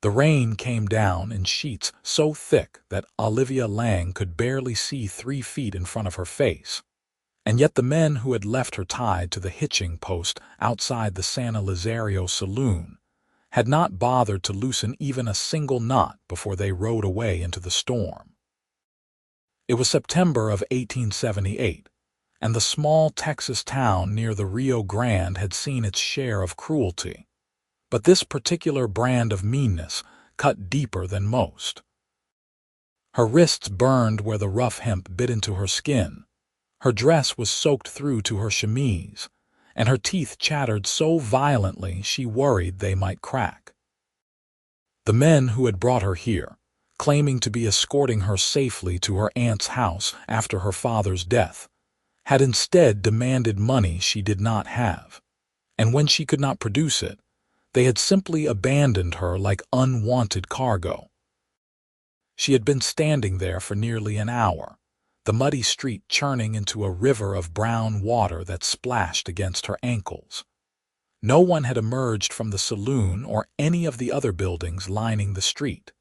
The rain came down in sheets so thick that Olivia Lang could barely see 3 feet in front of her face. And yet the men who had left her tied to the hitching post outside the San Elizario saloon had not bothered to loosen even a single knot before they rode away into the storm. It was September of 1878, and the small Texas town near the Rio Grande had seen its share of cruelty. But this particular brand of meanness cut deeper than most. Her wrists burned where the rough hemp bit into her skin. Her dress was soaked through to her chemise, and her teeth chattered so violently she worried they might crack. The men who had brought her here, claiming to be escorting her safely to her aunt's house after her father's death, had instead demanded money she did not have, and when she could not produce it, they had simply abandoned her like unwanted cargo. She had been standing there for nearly an hour, the muddy street churning into a river of brown water that splashed against her ankles. No one had emerged from the saloon or any of the other buildings lining the street.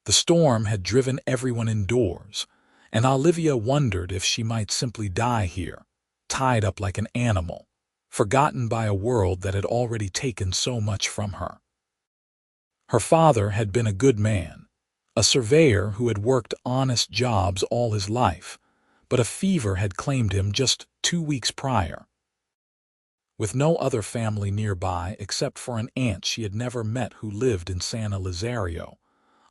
The storm had driven everyone indoors, and Olivia wondered if she might simply die here, tied up like an animal, forgotten by a world that had already taken so much from her. Her father had been a good man, a surveyor who had worked honest jobs all his life, but a fever had claimed him just 2 weeks prior. With no other family nearby except for an aunt she had never met who lived in San Elizario,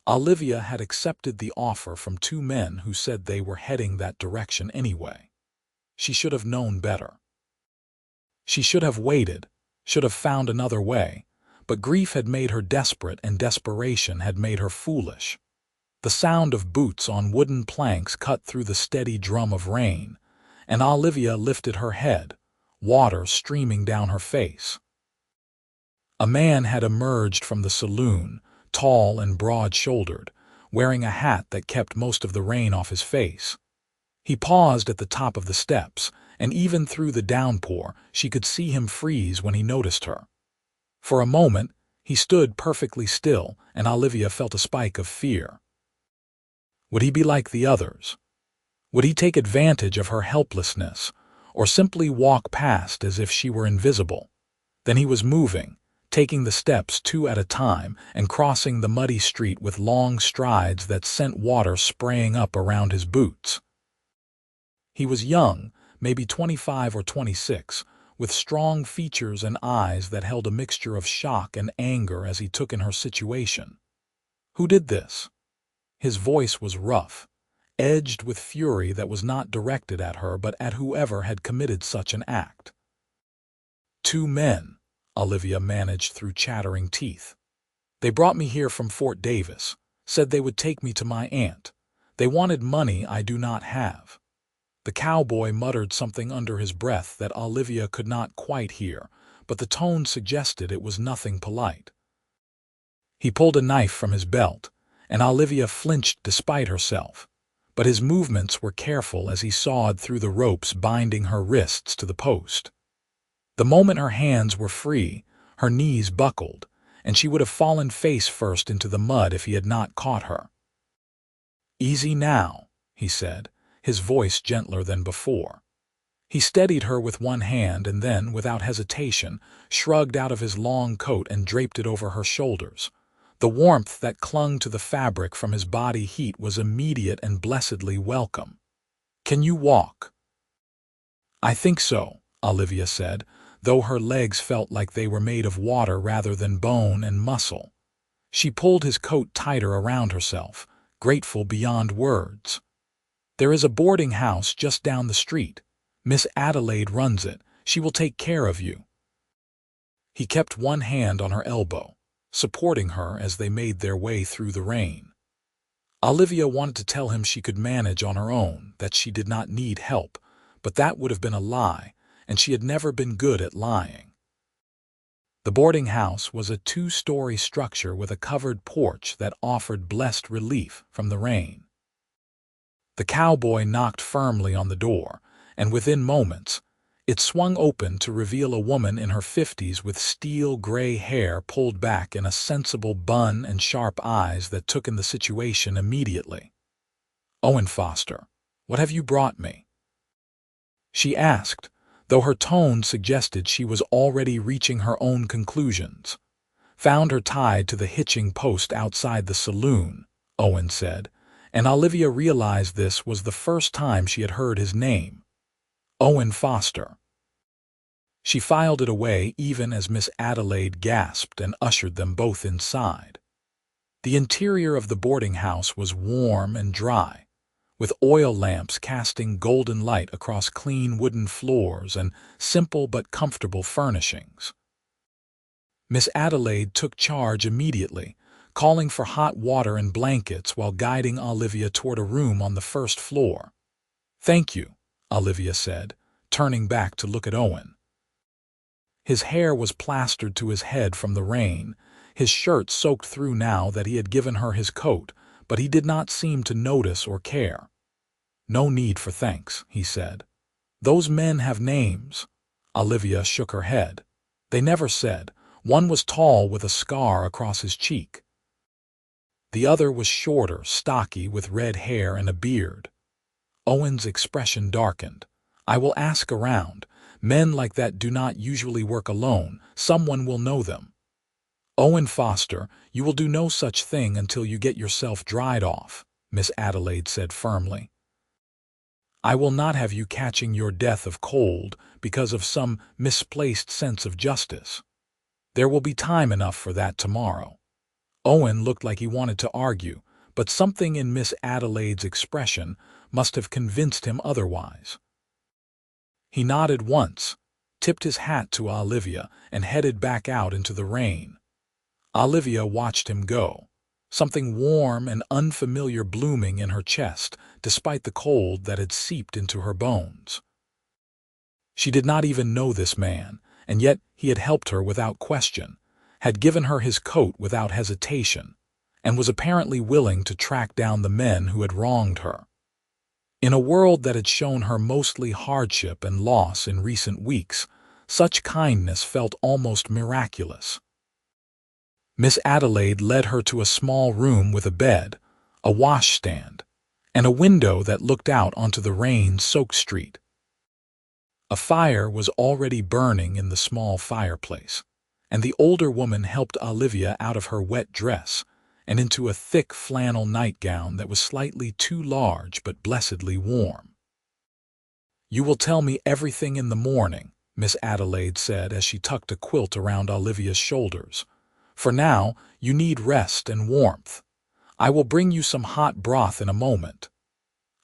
Olivia had accepted the offer from 2 men who said they were heading that direction anyway. She should have known better. She should have waited, should have found another way, but grief had made her desperate and desperation had made her foolish. The sound of boots on wooden planks cut through the steady drum of rain, and Olivia lifted her head, water streaming down her face. A man had emerged from the saloon, tall and broad-shouldered, wearing a hat that kept most of the rain off his face. He paused at the top of the steps, and even through the downpour she could see him freeze when he noticed her. For a moment, he stood perfectly still, and Olivia felt a spike of fear. Would he be like the others? Would he take advantage of her helplessness, or simply walk past as if she were invisible? Then he was moving, taking the steps 2 at a time and crossing the muddy street with long strides that sent water spraying up around his boots. He was young, maybe 25 or 26, with strong features and eyes that held a mixture of shock and anger as he took in her situation. Who did this? His voice was rough, edged with fury that was not directed at her but at whoever had committed such an act. 2 men, Olivia managed through chattering teeth. They brought me here from Fort Davis, said they would take me to my aunt. They wanted money I do not have. The cowboy muttered something under his breath that Olivia could not quite hear, but the tone suggested it was nothing polite. He pulled a knife from his belt, and Olivia flinched despite herself, but his movements were careful as he sawed through the ropes binding her wrists to the post. The moment her hands were free, her knees buckled, and she would have fallen face first into the mud if he had not caught her. "Easy now," he said, his voice gentler than before. He steadied her with one hand and then, without hesitation, shrugged out of his long coat and draped it over her shoulders. The warmth that clung to the fabric from his body heat was immediate and blessedly welcome. "Can you walk?" "I think so," Olivia said, though her legs felt like they were made of water rather than bone and muscle. She pulled his coat tighter around herself, grateful beyond words. "There is a boarding house just down the street. Miss Adelaide runs it. She will take care of you." He kept one hand on her elbow, supporting her as they made their way through the rain. Olivia wanted to tell him she could manage on her own, that she did not need help, but that would have been a lie, and she had never been good at lying. The boarding house was a 2-story structure with a covered porch that offered blessed relief from the rain. The cowboy knocked firmly on the door, and within moments, It swung open to reveal a woman in her 50s with steel-gray hair pulled back in a sensible bun and sharp eyes that took in the situation immediately. "Owen Foster, what have you brought me?" she asked, though her tone suggested she was already reaching her own conclusions. "Found her tied to the hitching post outside the saloon," Owen said, and Olivia realized this was the first time she had heard his name. Owen Foster. She filed it away even as Miss Adelaide gasped and ushered them both inside. The interior of the boarding house was warm and dry, with oil lamps casting golden light across clean wooden floors and simple but comfortable furnishings. Miss Adelaide took charge immediately, calling for hot water and blankets while guiding Olivia toward a room on the first floor. "Thank you," Olivia said, turning back to look at Owen. His hair was plastered to his head from the rain, his shirt soaked through now that he had given her his coat, but he did not seem to notice or care. "No need for thanks," he said. "Those men have names." Olivia shook her head. "They never said. One was tall with a scar across his cheek. The other was shorter, stocky, with red hair and a beard." Owen's expression darkened. "I will ask around. Men like that do not usually work alone. Someone will know them." "Owen Foster, you will do no such thing until you get yourself dried off," Miss Adelaide said firmly. "I will not have you catching your death of cold because of some misplaced sense of justice. There will be time enough for that tomorrow." Owen looked like he wanted to argue, but something in Miss Adelaide's expression must have convinced him otherwise. He nodded once, tipped his hat to Olivia, and headed back out into the rain. Olivia watched him go, something warm and unfamiliar blooming in her chest despite the cold that had seeped into her bones. She did not even know this man, and yet he had helped her without question, had given her his coat without hesitation, and was apparently willing to track down the men who had wronged her. In a world that had shown her mostly hardship and loss in recent weeks, such kindness felt almost miraculous. Miss Adelaide led her to a small room with a bed, a washstand, and a window that looked out onto the rain-soaked street. A fire was already burning in the small fireplace, and the older woman helped Olivia out of her wet dress and into a thick flannel nightgown that was slightly too large but blessedly warm. "You will tell me everything in the morning," Miss Adelaide said as she tucked a quilt around Olivia's shoulders. "For now, you need rest and warmth. I will bring you some hot broth in a moment."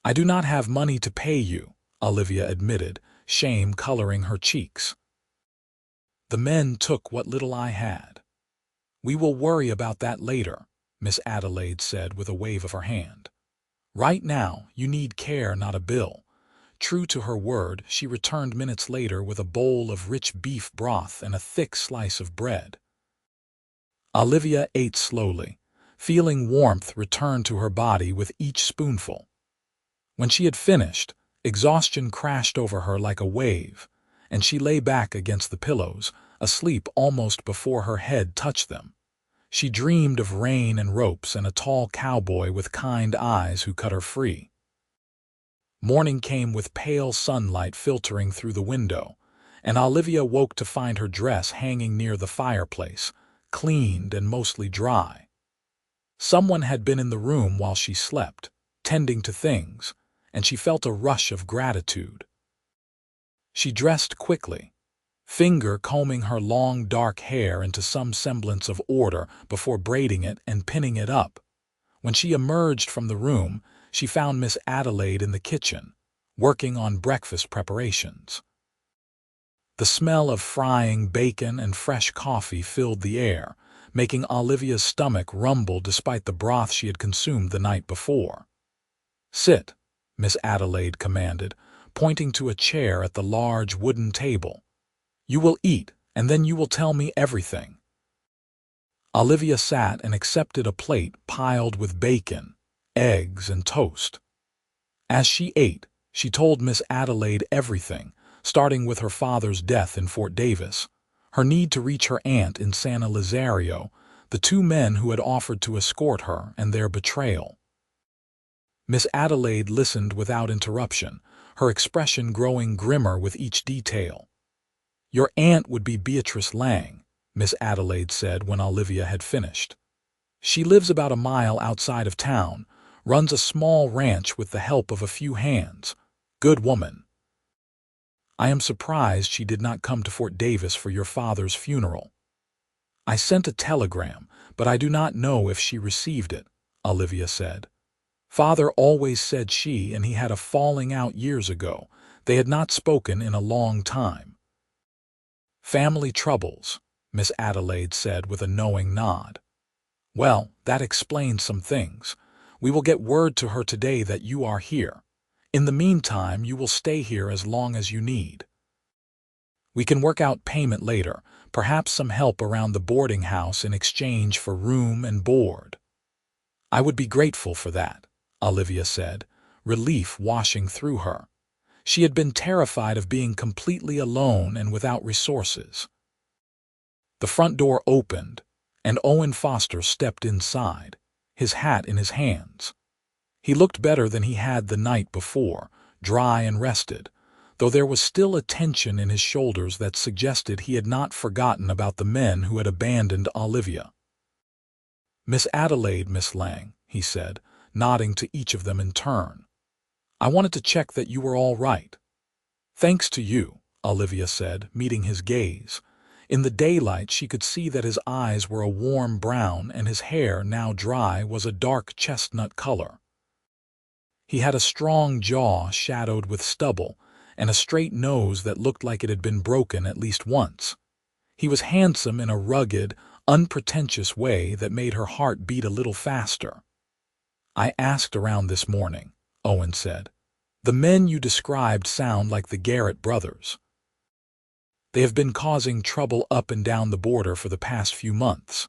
"I do not have money to pay you," Olivia admitted, shame coloring her cheeks. "The men took what little I had." "We will worry about that later," Miss Adelaide said with a wave of her hand. "Right now, you need care, not a bill." True to her word, she returned minutes later with a bowl of rich beef broth and a thick slice of bread. Olivia ate slowly, feeling warmth return to her body with each spoonful. When she had finished, exhaustion crashed over her like a wave, and she lay back against the pillows, asleep almost before her head touched them. She dreamed of rain and ropes and a tall cowboy with kind eyes who cut her free. Morning came with pale sunlight filtering through the window, and Olivia woke to find her dress hanging near the fireplace, cleaned and mostly dry. Someone had been in the room while she slept, tending to things, and she felt a rush of gratitude. She dressed quickly, finger combing her long dark hair into some semblance of order before braiding it and pinning it up. When she emerged from the room, she found Miss Adelaide in the kitchen, working on breakfast preparations. The smell of frying bacon and fresh coffee filled the air, making Olivia's stomach rumble despite the broth she had consumed the night before. "Sit," Miss Adelaide commanded, pointing to a chair at the large wooden table. "You will eat, and then you will tell me everything." Olivia sat and accepted a plate piled with bacon, eggs, and toast. As she ate, she told Miss Adelaide everything, starting with her father's death in Fort Davis, her need to reach her aunt in San Elizario, the two men who had offered to escort her, and their betrayal. Miss Adelaide listened without interruption, her expression growing grimmer with each detail. "Your aunt would be Beatrice Lang," Miss Adelaide said when Olivia had finished. "She lives about a mile outside of town, runs a small ranch with the help of a few hands. Good woman. I am surprised she did not come to Fort Davis for your father's funeral." "I sent a telegram, but I do not know if she received it," Olivia said. "Father always said she and he had a falling out years ago. They had not spoken in a long time." "Family troubles," Miss Adelaide said with a knowing nod. "Well, that explains some things. We will get word to her today that you are here. In the meantime, you will stay here as long as you need. We can work out payment later, perhaps some help around the boarding house in exchange for room and board." "I would be grateful for that," Olivia said, relief washing through her. She had been terrified of being completely alone and without resources. The front door opened, and Owen Foster stepped inside, his hat in his hands. He looked better than he had the night before, dry and rested, though there was still a tension in his shoulders that suggested he had not forgotten about the men who had abandoned Olivia. "Miss Adelaide, Miss Lang," he said, nodding to each of them in turn. "I wanted to check that you were all right." "Thanks to you," Olivia said, meeting his gaze. In the daylight she could see that his eyes were a warm brown and his hair, now dry, was a dark chestnut color. He had a strong jaw shadowed with stubble and a straight nose that looked like it had been broken at least once. He was handsome in a rugged, unpretentious way that made her heart beat a little faster. "I asked around this morning," Owen said. "The men you described sound like the Garrett brothers. They have been causing trouble up and down the border for the past few months.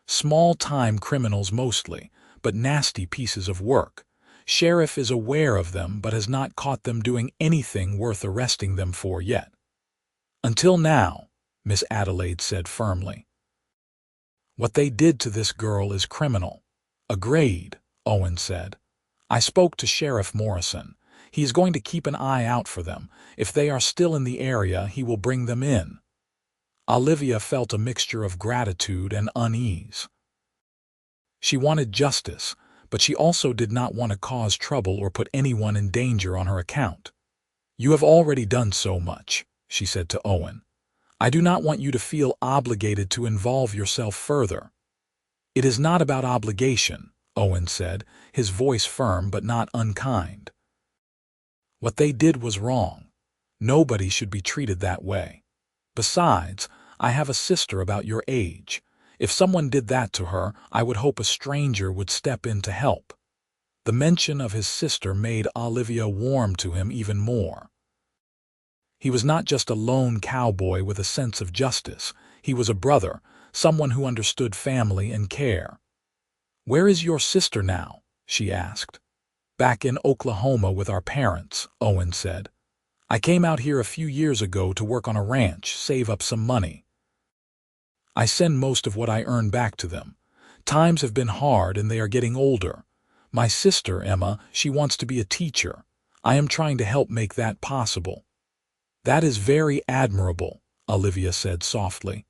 Small-time criminals mostly, but nasty pieces of work. Sheriff is aware of them but has not caught them doing anything worth arresting them for yet." "Until now," Miss Adelaide said firmly. "What they did to this girl is criminal." "Agreed," Owen said. "I spoke to Sheriff Morrison. He is going to keep an eye out for them. If they are still in the area, he will bring them in." Olivia felt a mixture of gratitude and unease. She wanted justice, but she also did not want to cause trouble or put anyone in danger on her account. "You have already done so much," she said to Owen. "I do not want you to feel obligated to involve yourself further." "It is not about obligation," Owen said, his voice firm but not unkind. "What they did was wrong. Nobody should be treated that way. Besides, I have a sister about your age. If someone did that to her, I would hope a stranger would step in to help." The mention of his sister made Olivia warm to him even more. He was not just a lone cowboy with a sense of justice. He was a brother, someone who understood family and care. "Where is your sister now?" she asked. "Back in Oklahoma with our parents," Owen said. "I came out here a few years ago to work on a ranch, save up some money. I send most of what I earn back to them. Times have been hard and they are getting older. My sister, Emma, she wants to be a teacher. I am trying to help make that possible." "That is very admirable," Olivia said softly.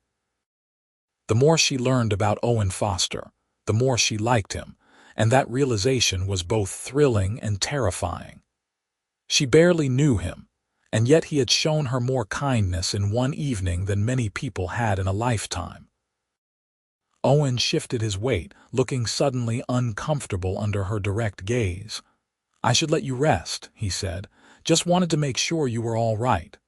The more she learned about Owen Foster, the more she liked him, and that realization was both thrilling and terrifying. She barely knew him, and yet he had shown her more kindness in one evening than many people had in a lifetime. Owen shifted his weight, looking suddenly uncomfortable under her direct gaze. "I should let you rest," he said. "Just wanted to make sure you were all right."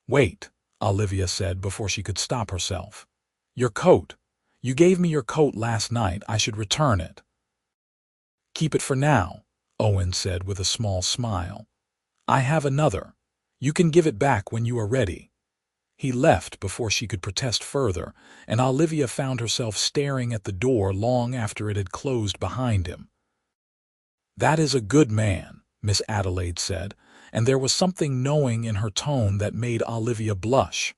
"Wait," Olivia said before she could stop herself. "Your coat. You gave me your coat last night. I should return it." "Keep it for now," Owen said with a small smile. "I have another. You can give it back when you are ready." He left before she could protest further, and Olivia found herself staring at the door long after it had closed behind him. "That is a good man," Miss Adelaide said, and there was something knowing in her tone that made Olivia blush.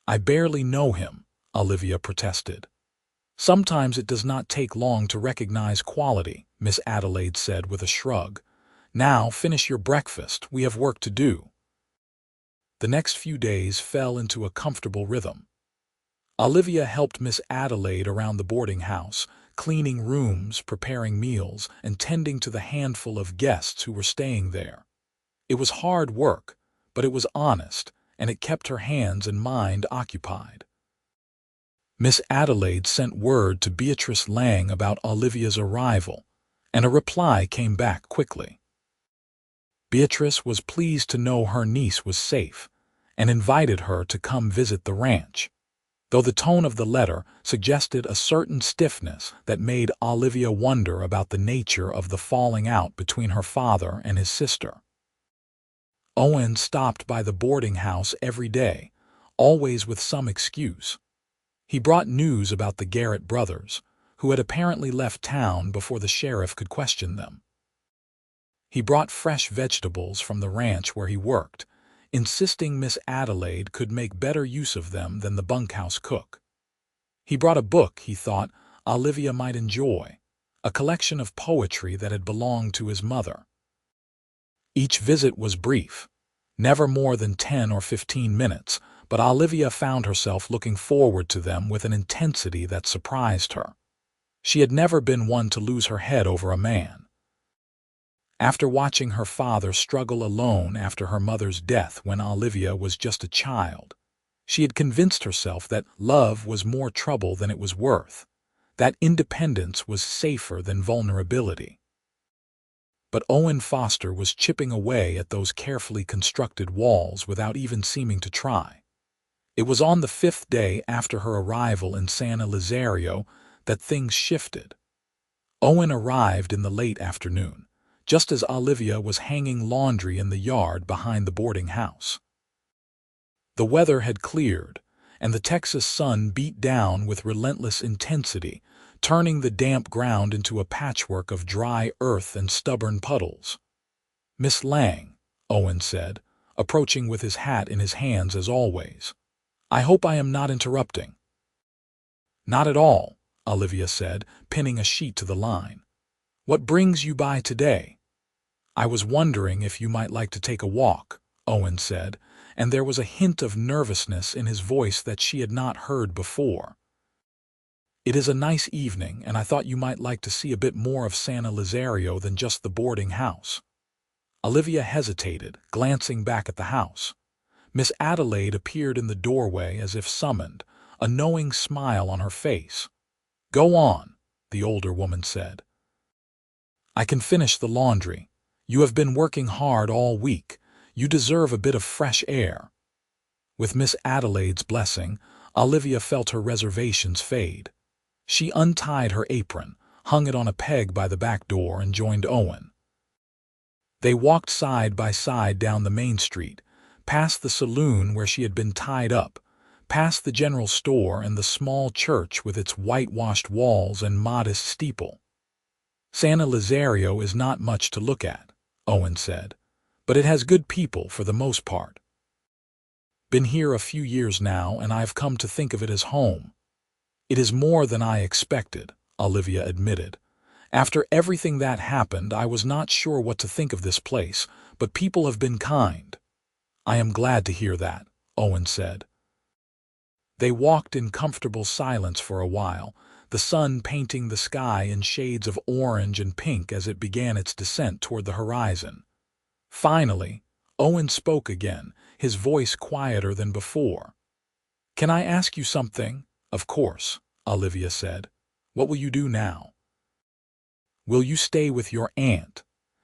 "I barely know him," Olivia protested. "Sometimes it does not take long to recognize quality," Miss Adelaide said with a shrug. "Now finish your breakfast, we have work to do." The next few days fell into a comfortable rhythm. Olivia helped Miss Adelaide around the boarding house, cleaning rooms, preparing meals, and tending to the handful of guests who were staying there. It was hard work, but it was honest, and it kept her hands and mind occupied. Miss Adelaide sent word to Beatrice Lang about Olivia's arrival, and a reply came back quickly. Beatrice was pleased to know her niece was safe, and invited her to come visit the ranch, though the tone of the letter suggested a certain stiffness that made Olivia wonder about the nature of the falling out between her father and his sister. Owen stopped by the boarding house every day, always with some excuse. He brought news about the Garrett brothers, who had apparently left town before the sheriff could question them. He brought fresh vegetables from the ranch where he worked, insisting Miss Adelaide could make better use of them than the bunkhouse cook. He brought a book he thought Olivia might enjoy, a collection of poetry that had belonged to his mother. Each visit was brief, never more than 10 or 15 minutes, but Olivia found herself looking forward to them with an intensity that surprised her. She had never been one to lose her head over a man. After watching her father struggle alone after her mother's death when Olivia was just a child, she had convinced herself that love was more trouble than it was worth, that independence was safer than vulnerability. But Owen Foster was chipping away at those carefully constructed walls without even seeming to try. It was on the 5th day after her arrival in San Elizario that things shifted. Owen arrived in the late afternoon, just as Olivia was hanging laundry in the yard behind the boarding house. The weather had cleared, and the Texas sun beat down with relentless intensity, turning the damp ground into a patchwork of dry earth and stubborn puddles. "Miss Lang," Owen said, approaching with his hat in his hands as always. "I hope I am not interrupting." "Not at all," Olivia said, pinning a sheet to the line. "What brings you by today?" "I was wondering if you might like to take a walk," Owen said, and there was a hint of nervousness in his voice that she had not heard before. "It is a nice evening, and I thought you might like to see a bit more of San Elizario than just the boarding house." Olivia hesitated, glancing back at the house. Miss Adelaide appeared in the doorway as if summoned, a knowing smile on her face. "Go on," the older woman said. "I can finish the laundry. You have been working hard all week. You deserve a bit of fresh air." With Miss Adelaide's blessing, Olivia felt her reservations fade. She untied her apron, hung it on a peg by the back door, and joined Owen. They walked side by side down the main street, past the saloon where she had been tied up, past the general store and the small church with its whitewashed walls and modest steeple. "San Elizario is not much to look at," Owen said, "but it has good people for the most part. Been here a few years now, and I've come to think of it as home." "It is more than I expected," Olivia admitted. "After everything that happened, I was not sure what to think of this place, but people have been kind." "I am glad to hear that," Owen said. They walked in comfortable silence for a while, the sun painting the sky in shades of orange and pink as it began its descent toward the horizon. Finally, Owen spoke again, his voice quieter than before. "Can I ask you something?" "Of course," Olivia said. "What will you do now?" "Will you stay with your aunt?"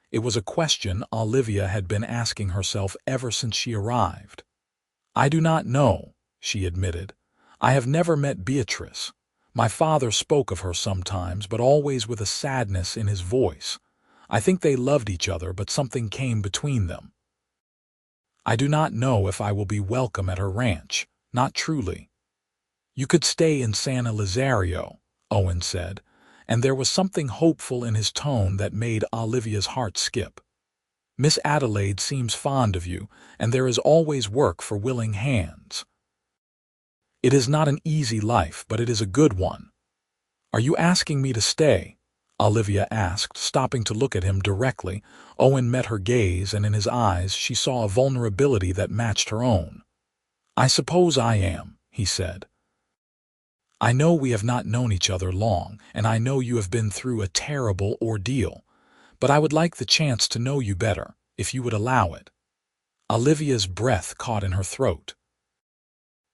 It was a question Olivia had been asking herself ever since she arrived. "I do not know," she admitted. "I have never met Beatrice. My father spoke of her sometimes, but always with a sadness in his voice. I think they loved each other, but something came between them. I do not know if I will be welcome at her ranch, not truly." "You could stay in San Elizario," Owen said, and there was something hopeful in his tone that made Olivia's heart skip. Miss Adelaide seems fond of you, and there is always work for willing hands. It is not an easy life, but it is a good one. Are you asking me to stay? Olivia asked, stopping to look at him directly. Owen met her gaze, and in his eyes she saw a vulnerability that matched her own. I suppose I am, he said. I know we have not known each other long, and I know you have been through a terrible ordeal, but I would like the chance to know you better, if you would allow it. Olivia's breath caught in her throat.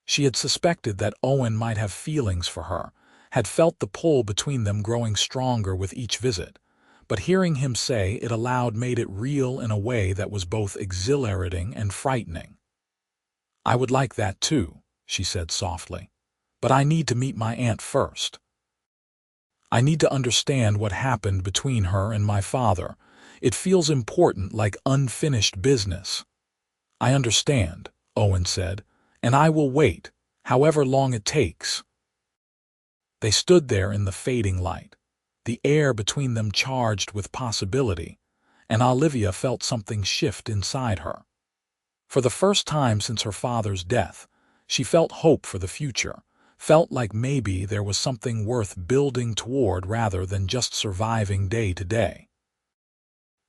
She had suspected that Owen might have feelings for her, had felt the pull between them growing stronger with each visit, but hearing him say it aloud made it real in a way that was both exhilarating and frightening. I would like that too, she said softly, but I need to meet my aunt first. I need to understand what happened between her and my father. It feels important, like unfinished business. I understand, Owen said, and I will wait, however long it takes. They stood there in the fading light, the air between them charged with possibility, and Olivia felt something shift inside her. For the first time since her father's death, she felt hope for the future, felt like maybe there was something worth building toward rather than just surviving day to day.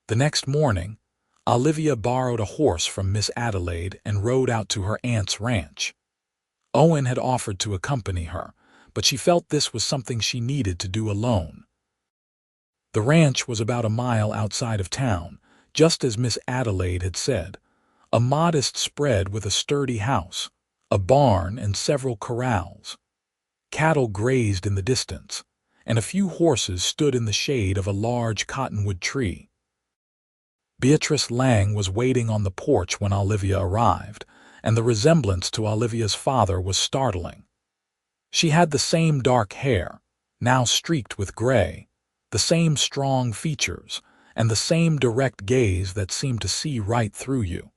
The next morning, Olivia borrowed a horse from Miss Adelaide and rode out to her aunt's ranch. Owen had offered to accompany her, but she felt this was something she needed to do alone. The ranch was about a mile outside of town, just as Miss Adelaide had said, a modest spread with a sturdy house, a barn, and several corrals. Cattle grazed in the distance, and a few horses stood in the shade of a large cottonwood tree. Beatrice Lang was waiting on the porch when Olivia arrived, and the resemblance to Olivia's father was startling. She had the same dark hair, now streaked with gray, the same strong features, and the same direct gaze that seemed to see right through you.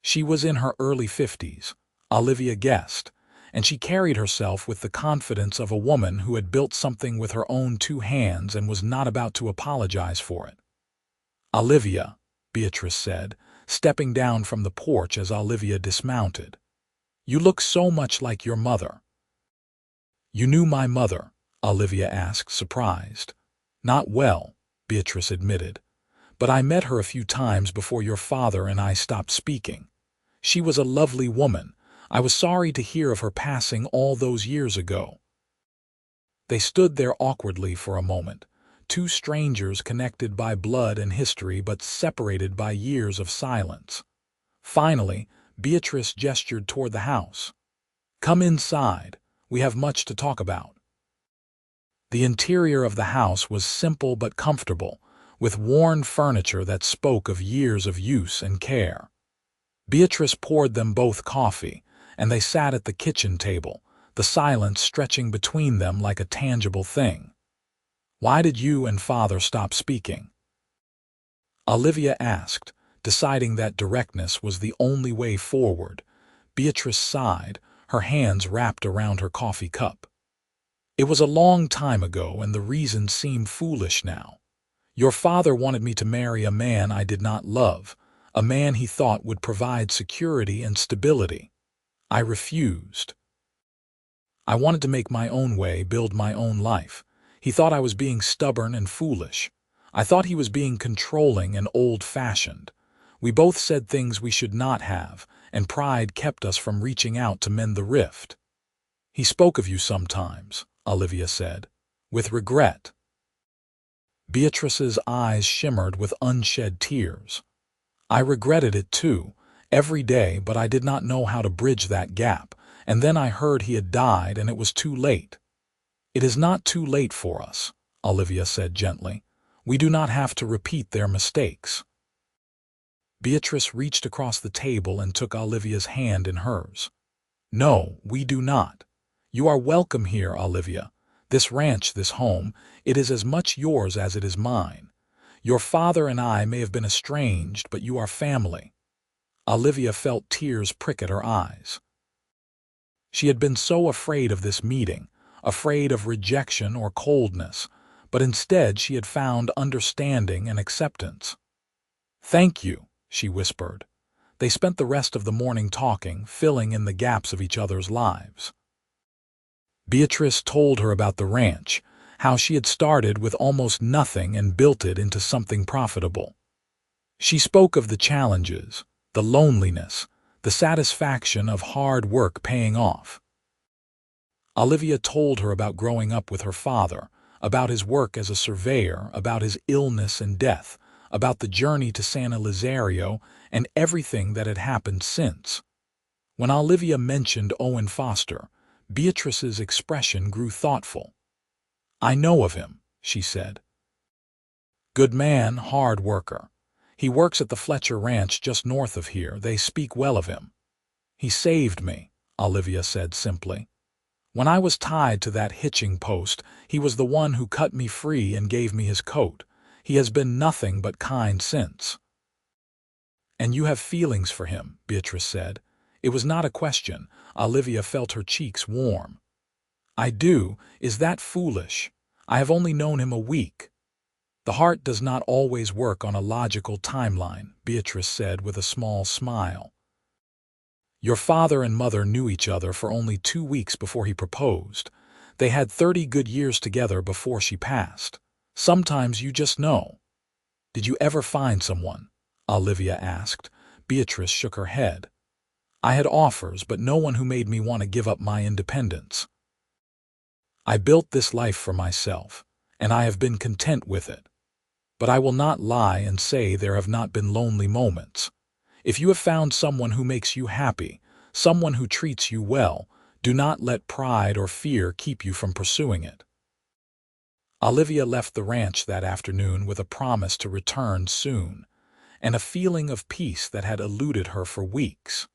She was in her early 50s, Olivia guessed, and she carried herself with the confidence of a woman who had built something with her own two hands and was not about to apologize for it. Olivia, Beatrice said, stepping down from the porch as Olivia dismounted. You look so much like your mother. You knew my mother? Olivia asked, surprised. Not well, Beatrice admitted, but I met her a few times before your father and I stopped speaking. She was a lovely woman. I was sorry to hear of her passing all those years ago. They stood there awkwardly for a moment, two strangers connected by blood and history but separated by years of silence. Finally, Beatrice gestured toward the house. Come inside. We have much to talk about. The interior of the house was simple but comfortable, with worn furniture that spoke of years of use and care. Beatrice poured them both coffee, and they sat at the kitchen table, the silence stretching between them like a tangible thing. Why did you and father stop speaking? Olivia asked, deciding that directness was the only way forward. Beatrice sighed, her hands wrapped around her coffee cup. It was a long time ago, and the reason seemed foolish now. Your father wanted me to marry a man I did not love, a man he thought would provide security and stability. I refused. I wanted to make my own way, build my own life. He thought I was being stubborn and foolish. I thought he was being controlling and old-fashioned. We both said things we should not have, and pride kept us from reaching out to mend the rift. He spoke of you sometimes, Olivia said, with regret. Beatrice's eyes shimmered with unshed tears. I regretted it too, every day, but I did not know how to bridge that gap, and then I heard he had died and it was too late. It is not too late for us, Olivia said gently. We do not have to repeat their mistakes. Beatrice reached across the table and took Olivia's hand in hers. No, we do not. You are welcome here, Olivia. This ranch, this home, it is as much yours as it is mine. Your father and I may have been estranged, but you are family. Olivia felt tears prick at her eyes. She had been so afraid of this meeting, afraid of rejection or coldness, but instead she had found understanding and acceptance. "Thank you," she whispered. They spent the rest of the morning talking, filling in the gaps of each other's lives. Beatrice told her about the ranch, how she had started with almost nothing and built it into something profitable. She spoke of the challenges, the loneliness, the satisfaction of hard work paying off. Olivia told her about growing up with her father, about his work as a surveyor, about his illness and death, about the journey to San Elizario, and everything that had happened since. When Olivia mentioned Owen Foster, Beatrice's expression grew thoughtful. "I know of him," she said. "Good man, hard worker. He works at the Fletcher Ranch just north of here. They speak well of him." "He saved me," Olivia said simply. "When I was tied to that hitching post, he was the one who cut me free and gave me his coat. He has been nothing but kind since." "And you have feelings for him," Beatrice said. It was not a question. Olivia felt her cheeks warm. "I do. Is that foolish? I have only known him a week." "The heart does not always work on a logical timeline," Beatrice said with a small smile. "Your father and mother knew each other for only 2 weeks before he proposed. They had 30 good years together before she passed. Sometimes you just know." "Did you ever find someone?" Olivia asked. Beatrice shook her head. "I had offers, but no one who made me want to give up my independence. I built this life for myself, and I have been content with it. But I will not lie and say there have not been lonely moments. If you have found someone who makes you happy, someone who treats you well, do not let pride or fear keep you from pursuing it." Olivia left the ranch that afternoon with a promise to return soon, and a feeling of peace that had eluded her for weeks.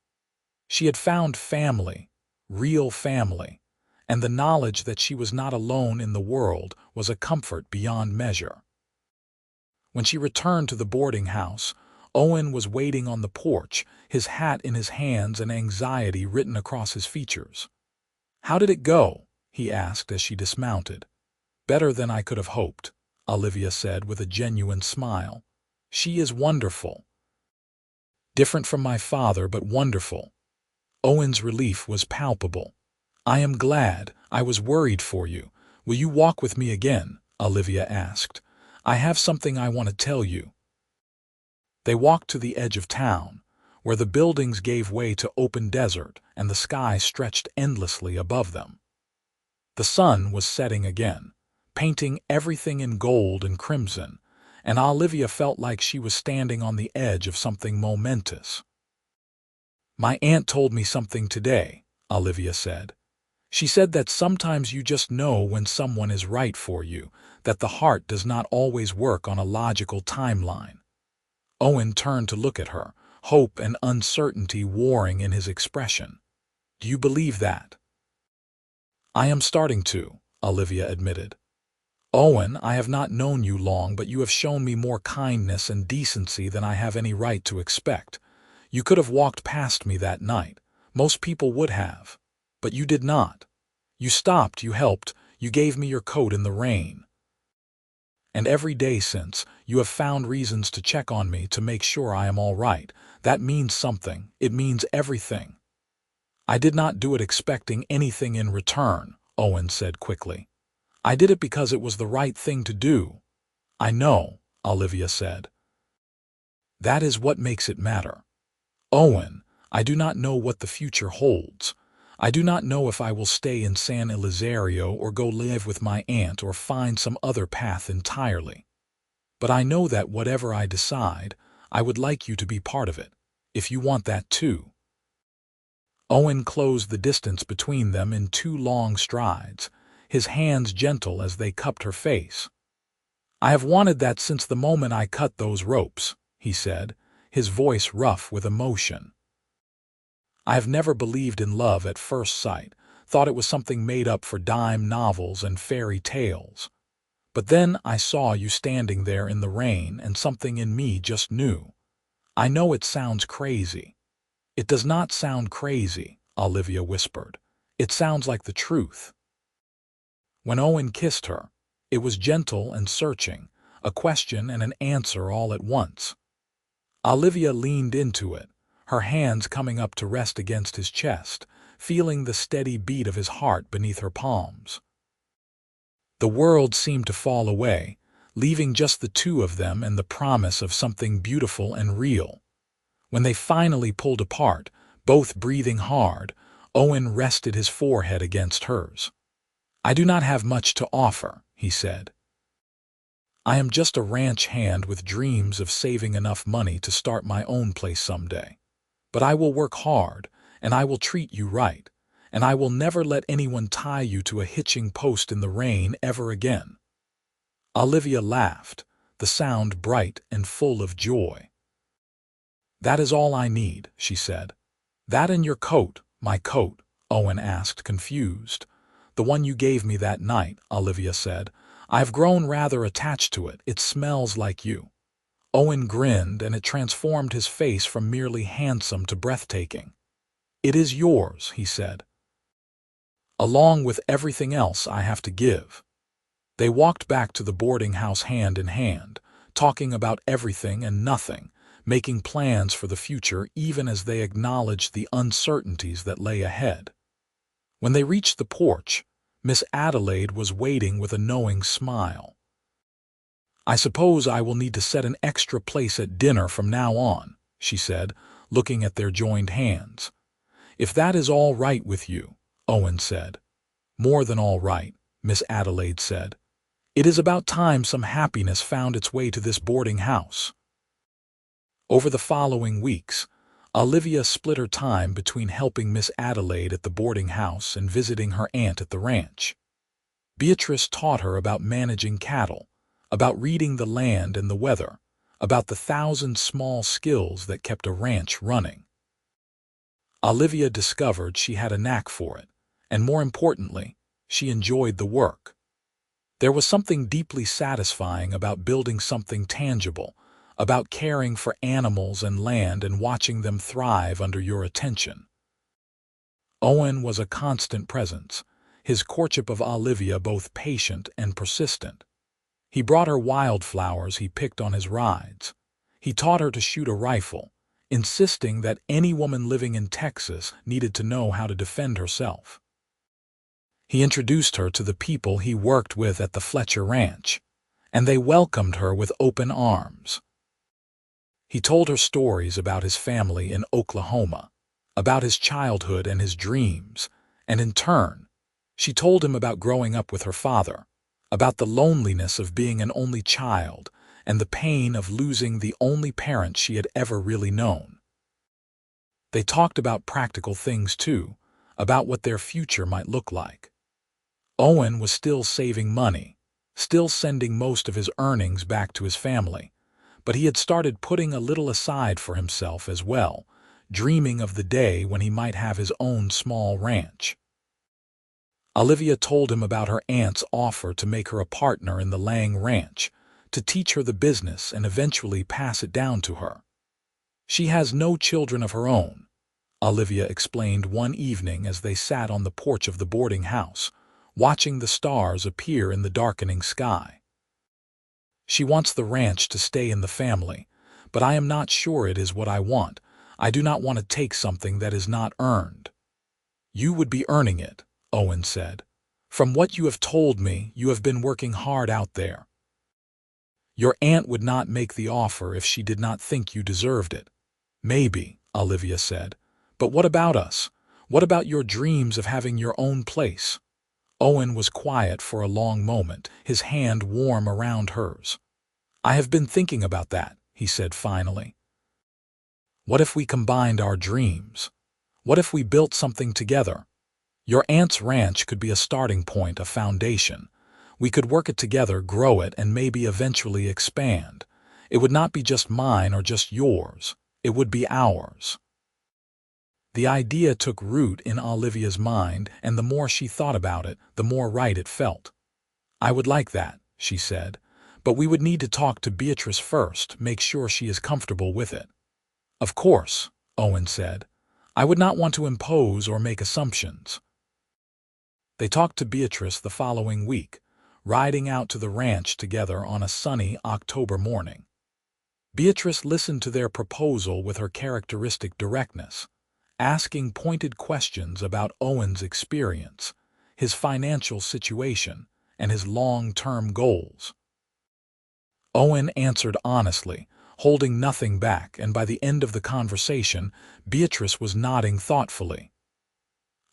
She had found family, real family, and the knowledge that she was not alone in the world was a comfort beyond measure. When she returned to the boarding house, Owen was waiting on the porch, his hat in his hands and anxiety written across his features. "How did it go?" he asked as she dismounted. "Better than I could have hoped," Olivia said with a genuine smile. "She is wonderful." "Different from my father, but wonderful." Owen's relief was palpable. "I am glad. I was worried for you. Will you walk with me again?" Olivia asked. "I have something I want to tell you." They walked to the edge of town, where the buildings gave way to open desert and the sky stretched endlessly above them. The sun was setting again, painting everything in gold and crimson, and Olivia felt like she was standing on the edge of something momentous. "My aunt told me something today," Olivia said. "She said that sometimes you just know when someone is right for you, that the heart does not always work on a logical timeline." Owen turned to look at her, hope and uncertainty warring in his expression. "Do you believe that?" "I am starting to," Olivia admitted. "Owen, I have not known you long, but you have shown me more kindness and decency than I have any right to expect. You could have walked past me that night. Most people would have. But you did not. You stopped, you helped, you gave me your coat in the rain. And every day since, you have found reasons to check on me to make sure I am all right. That means something. It means everything." "I did not do it expecting anything in return," Owen said quickly. "I did it because it was the right thing to do." "I know," Olivia said. "That is what makes it matter. Owen, I do not know what the future holds. I do not know if I will stay in San Elizario or go live with my aunt or find some other path entirely. But I know that whatever I decide, I would like you to be part of it, if you want that too." Owen closed the distance between them in 2 long strides, his hands gentle as they cupped her face. "I have wanted that since the moment I cut those ropes," he said, his voice rough with emotion. "I have never believed in love at first sight, thought it was something made up for dime novels and fairy tales. But then I saw you standing there in the rain and something in me just knew. I know it sounds crazy." "It does not sound crazy," Olivia whispered. "It sounds like the truth." When Owen kissed her, it was gentle and searching, a question and an answer all at once. Olivia leaned into it, her hands coming up to rest against his chest, feeling the steady beat of his heart beneath her palms. The world seemed to fall away, leaving just the two of them and the promise of something beautiful and real. When they finally pulled apart, both breathing hard, Owen rested his forehead against hers. "I do not have much to offer," he said. "I am just a ranch hand with dreams of saving enough money to start my own place someday. But I will work hard, and I will treat you right, and I will never let anyone tie you to a hitching post in the rain ever again." Olivia laughed, the sound bright and full of joy. "That is all I need," she said. "That and your coat." "My coat?" Owen asked, confused. "The one you gave me that night," Olivia said. "I've grown rather attached to it. It smells like you." Owen grinned, and it transformed his face from merely handsome to breathtaking. "It is yours," he said, "along with everything else I have to give." They walked back to the boarding house hand in hand, talking about everything and nothing, making plans for the future even as they acknowledged the uncertainties that lay ahead. When they reached the porch, Miss Adelaide was waiting with a knowing smile. "I suppose I will need to set an extra place at dinner from now on," she said, looking at their joined hands. "If that is all right with you," Owen said. "More than all right," Miss Adelaide said. "It is about time some happiness found its way to this boarding house." Over the following weeks, Olivia split her time between helping Miss Adelaide at the boarding house and visiting her aunt at the ranch. Beatrice taught her about managing cattle, about reading the land and the weather, about the 1,000 small skills that kept a ranch running. Olivia discovered she had a knack for it, and more importantly, she enjoyed the work. There was something deeply satisfying about building something tangible, about caring for animals and land and watching them thrive under your attention. Owen was a constant presence, his courtship of Olivia both patient and persistent. He brought her wildflowers he picked on his rides. He taught her to shoot a rifle, insisting that any woman living in Texas needed to know how to defend herself. He introduced her to the people he worked with at the Fletcher Ranch, and they welcomed her with open arms. He told her stories about his family in Oklahoma, about his childhood and his dreams, and in turn, she told him about growing up with her father, about the loneliness of being an only child and the pain of losing the only parent she had ever really known. They talked about practical things too, about what their future might look like. Owen was still saving money, still sending most of his earnings back to his family, but he had started putting a little aside for himself as well, dreaming of the day when he might have his own small ranch. Olivia told him about her aunt's offer to make her a partner in the Lang Ranch, to teach her the business and eventually pass it down to her. "She has no children of her own," Olivia explained one evening as they sat on the porch of the boarding house, watching the stars appear in the darkening sky. "She wants the ranch to stay in the family, but I am not sure it is what I want. I do not want to take something that is not earned." "You would be earning it," Owen said. "From what you have told me, you have been working hard out there. Your aunt would not make the offer if she did not think you deserved it." "Maybe," Olivia said. "But what about us? What about your dreams of having your own place?" Owen was quiet for a long moment, his hand warm around hers. "I have been thinking about that," he said finally. "What if we combined our dreams? What if we built something together? Your aunt's ranch could be a starting point, a foundation. We could work it together, grow it, and maybe eventually expand. It would not be just mine or just yours. It would be ours." The idea took root in Olivia's mind, and the more she thought about it, the more right it felt. "I would like that," she said, "but we would need to talk to Beatrice first, make sure she is comfortable with it." "Of course," Owen said. "I would not want to impose or make assumptions." They talked to Beatrice the following week, riding out to the ranch together on a sunny October morning. Beatrice listened to their proposal with her characteristic directness, asking pointed questions about Owen's experience, his financial situation, and his long-term goals. Owen answered honestly, holding nothing back, and by the end of the conversation, Beatrice was nodding thoughtfully.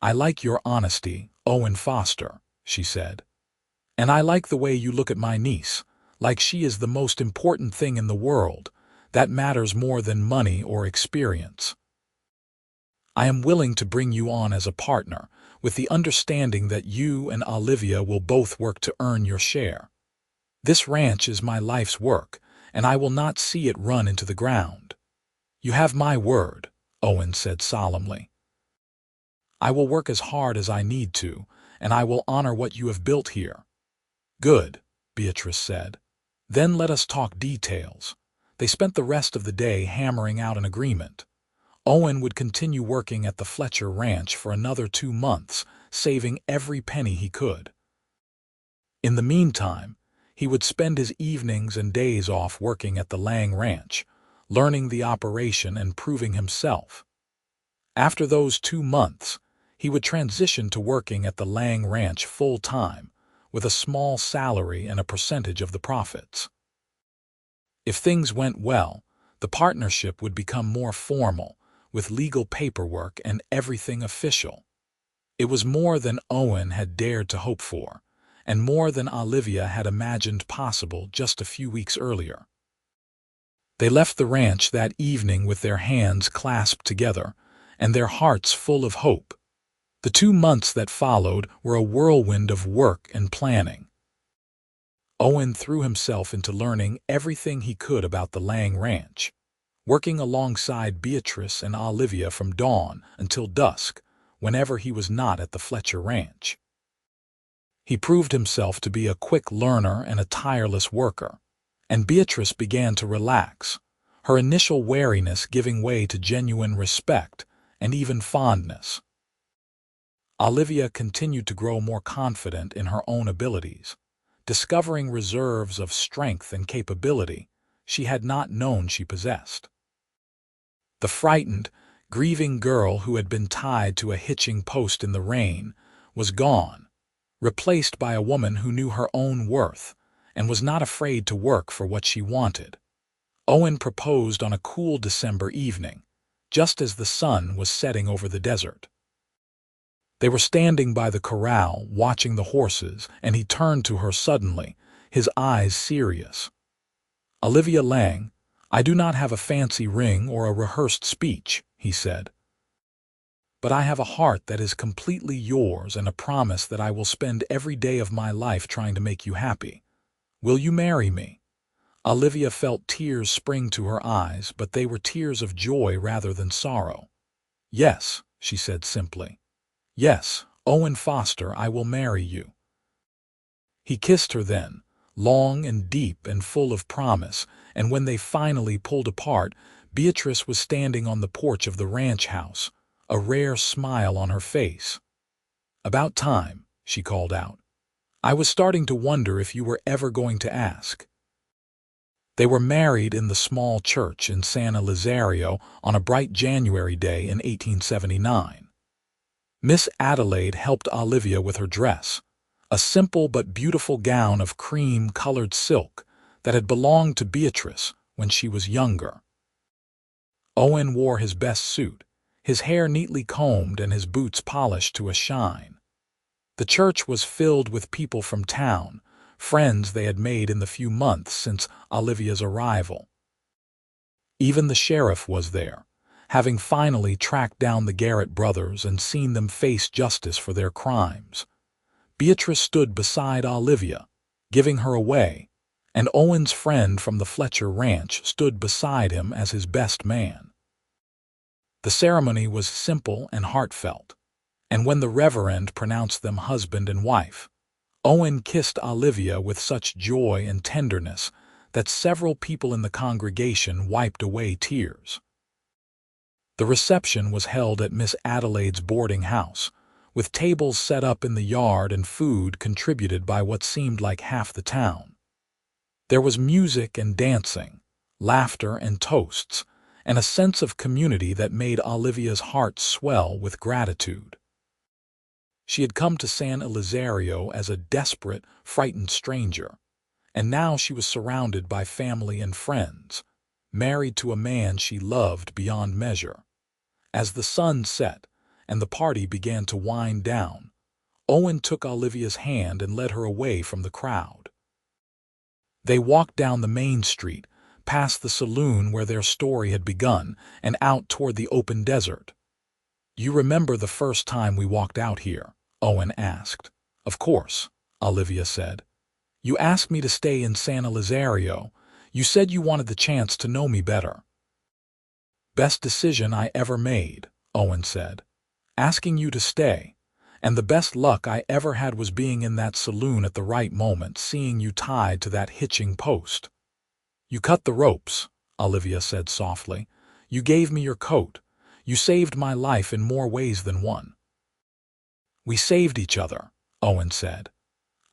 "I like your honesty, Owen Foster," she said. "And I like the way you look at my niece, like she is the most important thing in the world, that matters more than money or experience. I am willing to bring you on as a partner, with the understanding that you and Olivia will both work to earn your share. This ranch is my life's work, and I will not see it run into the ground. You have my word," Owen said solemnly. "I will work as hard as I need to, and I will honor what you have built here." "Good," Beatrice said. "Then let us talk details." They spent the rest of the day hammering out an agreement. Owen would continue working at the Fletcher Ranch for another 2 months, saving every penny he could. In the meantime, he would spend his evenings and days off working at the Lang Ranch, learning the operation and proving himself. After those 2 months, he would transition to working at the Lang Ranch full-time, with a small salary and a percentage of the profits. If things went well, the partnership would become more formal, with legal paperwork and everything official. It was more than Owen had dared to hope for, and more than Olivia had imagined possible just a few weeks earlier. They left the ranch that evening with their hands clasped together and their hearts full of hope. The 2 months that followed were a whirlwind of work and planning. Owen threw himself into learning everything he could about the Lang Ranch, working alongside Beatrice and Olivia from dawn until dusk, whenever he was not at the Fletcher Ranch. He proved himself to be a quick learner and a tireless worker, and Beatrice began to relax, her initial wariness giving way to genuine respect and even fondness. Olivia continued to grow more confident in her own abilities, discovering reserves of strength and capability she had not known she possessed. The frightened, grieving girl who had been tied to a hitching post in the rain was gone, replaced by a woman who knew her own worth and was not afraid to work for what she wanted. Owen proposed on a cool December evening, just as the sun was setting over the desert. They were standing by the corral, watching the horses, and he turned to her suddenly, his eyes serious. "Olivia Lang, I do not have a fancy ring or a rehearsed speech," he said. "But I have a heart that is completely yours and a promise that I will spend every day of my life trying to make you happy. Will you marry me?" Olivia felt tears spring to her eyes, but they were tears of joy rather than sorrow. "Yes," she said simply. "Yes, Owen Foster, I will marry you." He kissed her then, long and deep and full of promise, and when they finally pulled apart, Beatrice was standing on the porch of the ranch house, a rare smile on her face. "About time," she called out. "I was starting to wonder if you were ever going to ask." They were married in the small church in San Elizario on a bright January day in 1879. Miss Adelaide helped Olivia with her dress, a simple but beautiful gown of cream-colored silk that had belonged to Beatrice when she was younger. Owen wore his best suit, his hair neatly combed and his boots polished to a shine. The church was filled with people from town, friends they had made in the few months since Olivia's arrival. Even the sheriff was there, having finally tracked down the Garrett brothers and seen them face justice for their crimes. Beatrice stood beside Olivia, giving her away, and Owen's friend from the Fletcher Ranch stood beside him as his best man. The ceremony was simple and heartfelt, and when the Reverend pronounced them husband and wife, Owen kissed Olivia with such joy and tenderness that several people in the congregation wiped away tears. The reception was held at Miss Adelaide's boarding house, with tables set up in the yard and food contributed by what seemed like half the town. There was music and dancing, laughter, and toasts, and a sense of community that made Olivia's heart swell with gratitude. She had come to San Elizario as a desperate, frightened stranger, and now she was surrounded by family and friends, married to a man she loved beyond measure. As the sun set and the party began to wind down, Owen took Olivia's hand and led her away from the crowd. They walked down the main street, past the saloon where their story had begun, and out toward the open desert. "You remember the first time we walked out here?" Owen asked. "Of course," Olivia said. "You asked me to stay in San Elizario. You said you wanted the chance to know me better." "Best decision I ever made," Owen said. "Asking you to stay. And the best luck I ever had was being in that saloon at the right moment, seeing you tied to that hitching post." "You cut the ropes," Olivia said softly. "You gave me your coat. You saved my life in more ways than one." "We saved each other," Owen said.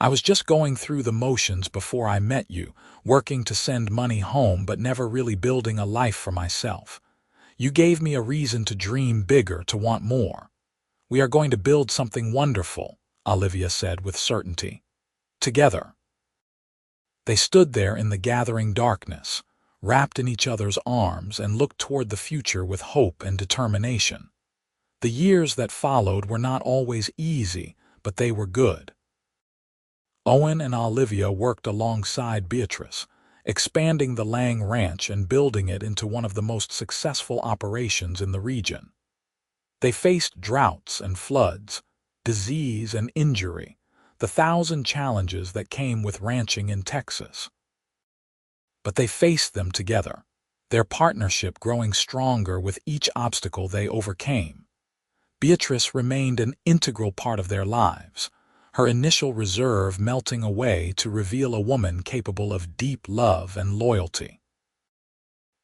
"I was just going through the motions before I met you, working to send money home but never really building a life for myself. You gave me a reason to dream bigger, to want more. We are going to build something wonderful," Olivia said with certainty. "Together." They stood there in the gathering darkness, wrapped in each other's arms, and looked toward the future with hope and determination. The years that followed were not always easy, but they were good. Owen and Olivia worked alongside Beatrice, expanding the Lang Ranch and building it into one of the most successful operations in the region. They faced droughts and floods, disease and injury, the 1,000 challenges that came with ranching in Texas. But they faced them together, their partnership growing stronger with each obstacle they overcame. Beatrice remained an integral part of their lives, her initial reserve melting away to reveal a woman capable of deep love and loyalty.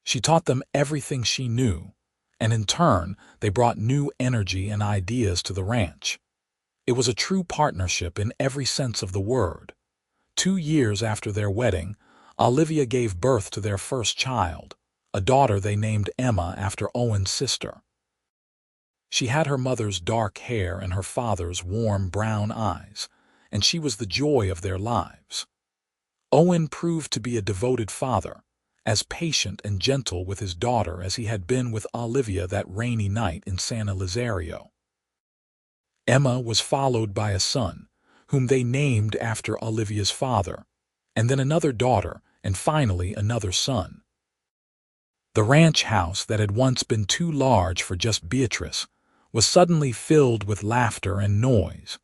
She taught them everything she knew, and in turn, they brought new energy and ideas to the ranch. It was a true partnership in every sense of the word. 2 years after their wedding, Olivia gave birth to their first child, a daughter they named Emma after Owen's sister. She had her mother's dark hair and her father's warm brown eyes, and she was the joy of their lives. Owen proved to be a devoted father, as patient and gentle with his daughter as he had been with Olivia that rainy night in San Elizario. Emma was followed by a son, whom they named after Olivia's father, and then another daughter, and finally another son. The ranch house that had once been too large for just Beatrice was suddenly filled with laughter and noise,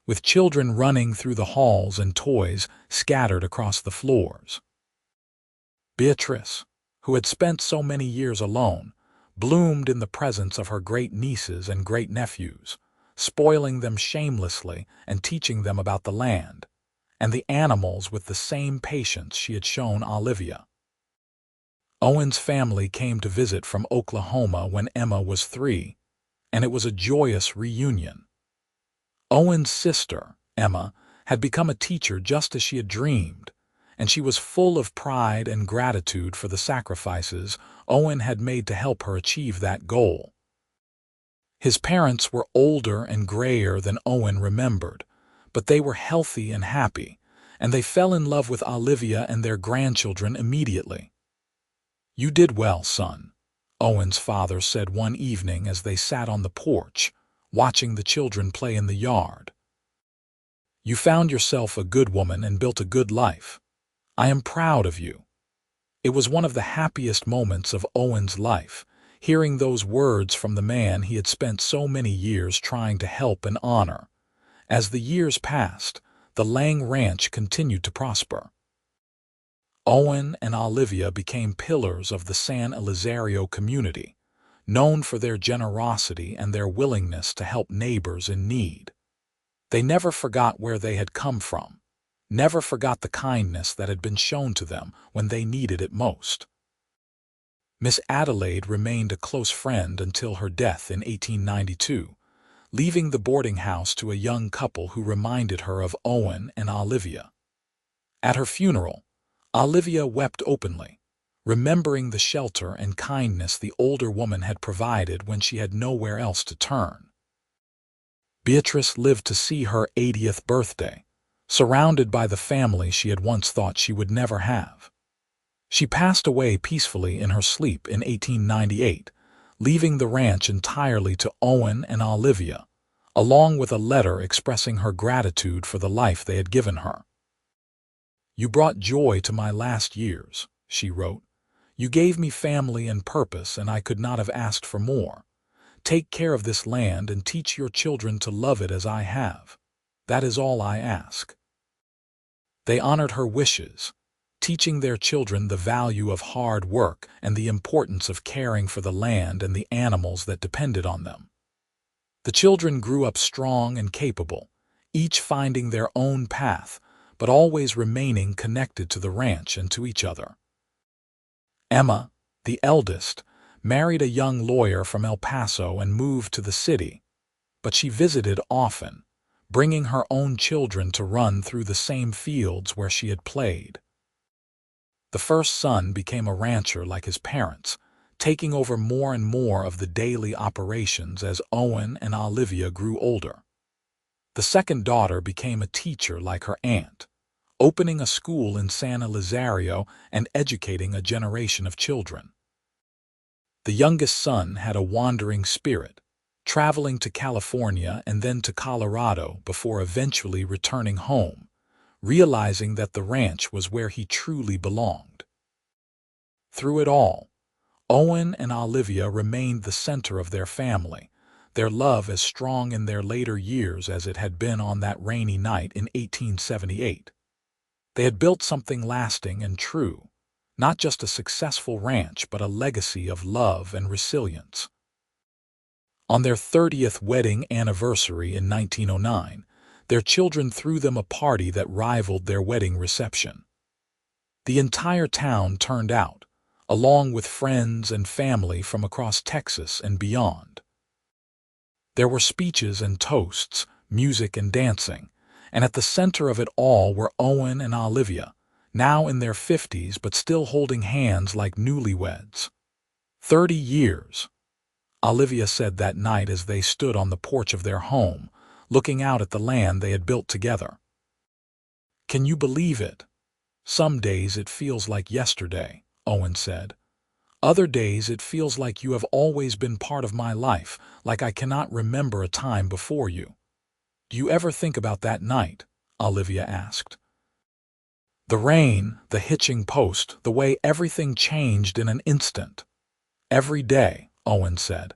with children running through the halls and toys scattered across the floors. Beatrice, who had spent so many years alone, bloomed in the presence of her great-nieces and great-nephews, spoiling them shamelessly and teaching them about the land and the animals with the same patience she had shown Olivia. Owen's family came to visit from Oklahoma when Emma was 3, and it was a joyous reunion. Owen's sister, Emma, had become a teacher just as she had dreamed, and she was full of pride and gratitude for the sacrifices Owen had made to help her achieve that goal. His parents were older and grayer than Owen remembered, but they were healthy and happy, and they fell in love with Olivia and their grandchildren immediately. "You did well, son," Owen's father said one evening as they sat on the porch, watching the children play in the yard. "You found yourself a good woman and built a good life. I am proud of you." It was one of the happiest moments of Owen's life, hearing those words from the man he had spent so many years trying to help and honor. As the years passed, the Lang Ranch continued to prosper. Owen and Olivia became pillars of the San Elizario community, known for their generosity and their willingness to help neighbors in need. They never forgot where they had come from, never forgot the kindness that had been shown to them when they needed it most. Miss Adelaide remained a close friend until her death in 1892, leaving the boarding house to a young couple who reminded her of Owen and Olivia. At her funeral, Olivia wept openly, remembering the shelter and kindness the older woman had provided when she had nowhere else to turn. Beatrice lived to see her 80th birthday, surrounded by the family she had once thought she would never have. She passed away peacefully in her sleep in 1898, leaving the ranch entirely to Owen and Olivia, along with a letter expressing her gratitude for the life they had given her. "You brought joy to my last years," she wrote. "You gave me family and purpose, and I could not have asked for more. Take care of this land and teach your children to love it as I have. That is all I ask." They honored her wishes, teaching their children the value of hard work and the importance of caring for the land and the animals that depended on them. The children grew up strong and capable, each finding their own path, but always remaining connected to the ranch and to each other. Emma, the eldest, married a young lawyer from El Paso and moved to the city, but she visited often, bringing her own children to run through the same fields where she had played. The first son became a rancher like his parents, taking over more and more of the daily operations as Owen and Olivia grew older. The second daughter became a teacher like her aunt, opening a school in San Elizario and educating a generation of children. The youngest son had a wandering spirit, traveling to California and then to Colorado before eventually returning home, realizing that the ranch was where he truly belonged. Through it all, Owen and Olivia remained the center of their family, their love as strong in their later years as it had been on that rainy night in 1878. They had built something lasting and true, not just a successful ranch but a legacy of love and resilience. On their 30th wedding anniversary in 1909, their children threw them a party that rivaled their wedding reception. The entire town turned out, along with friends and family from across Texas and beyond. There were speeches and toasts, music and dancing, and at the center of it all were Owen and Olivia, now in their 50s but still holding hands like newlyweds. 30 years, Olivia said that night as they stood on the porch of their home, looking out at the land they had built together. "Can you believe it? Some days it feels like yesterday," Owen said. "Other days it feels like you have always been part of my life, like I cannot remember a time before you." "Do you ever think about that night?" Olivia asked. "The rain, the hitching post, the way everything changed in an instant." "Every day," Owen said.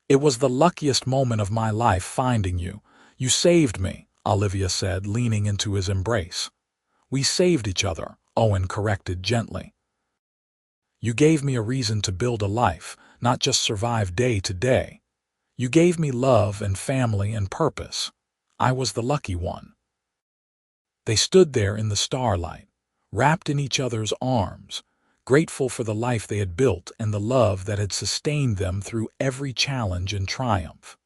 "It was the luckiest moment of my life finding you. You saved me," Olivia said, leaning into his embrace. "We saved each other," Owen corrected gently. "You gave me a reason to build a life, not just survive day to day. You gave me love and family and purpose. I was the lucky one." They stood there in the starlight, wrapped in each other's arms, grateful for the life they had built and the love that had sustained them through every challenge and triumph.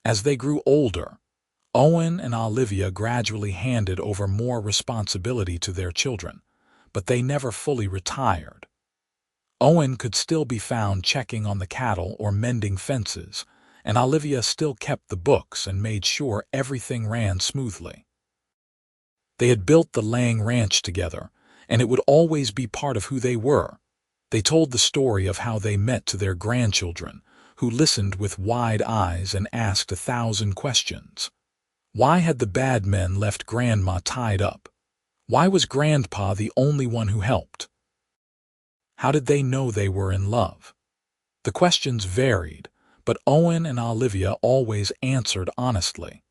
As they grew older, Owen and Olivia gradually handed over more responsibility to their children, but they never fully retired. Owen could still be found checking on the cattle or mending fences, and Olivia still kept the books and made sure everything ran smoothly. They had built the Lang Ranch together, and it would always be part of who they were. They told the story of how they met to their grandchildren, who listened with wide eyes and asked 1,000 questions. Why had the bad men left Grandma tied up? Why was Grandpa the only one who helped? How did they know they were in love? The questions varied, but Owen and Olivia always answered honestly,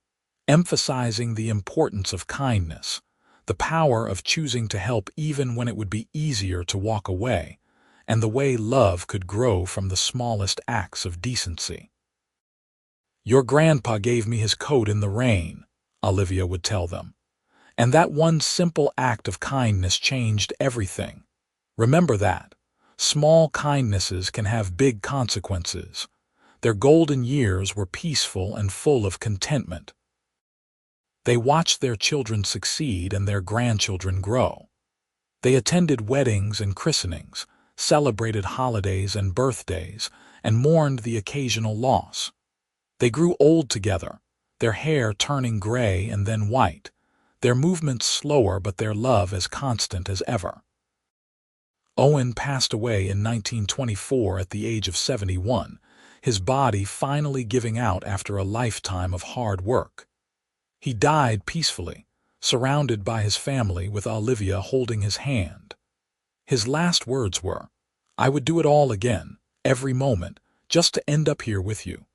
emphasizing the importance of kindness, the power of choosing to help even when it would be easier to walk away, and the way love could grow from the smallest acts of decency. "Your grandpa gave me his coat in the rain," Olivia would tell them, "and that one simple act of kindness changed everything. Remember that. Small kindnesses can have big consequences." Their golden years were peaceful and full of contentment. They watched their children succeed and their grandchildren grow. They attended weddings and christenings, celebrated holidays and birthdays, and mourned the occasional loss. They grew old together, their hair turning gray and then white, their movements slower but their love as constant as ever. Owen passed away in 1924 at the age of 71, his body finally giving out after a lifetime of hard work. He died peacefully, surrounded by his family with Olivia holding his hand. His last words were, "I would do it all again, every moment, just to end up here with you."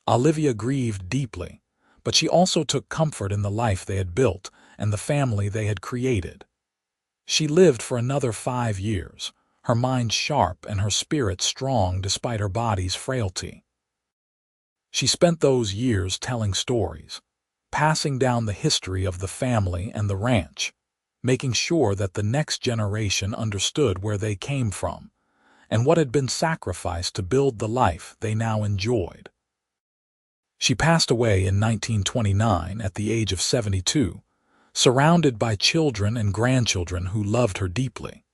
Olivia grieved deeply, but she also took comfort in the life they had built and the family they had created. She lived for another 5 years, her mind sharp and her spirit strong despite her body's frailty. She spent those years telling stories, passing down the history of the family and the ranch, making sure that the next generation understood where they came from and what had been sacrificed to build the life they now enjoyed. She passed away in 1929 at the age of 72, surrounded by children and grandchildren who loved her deeply.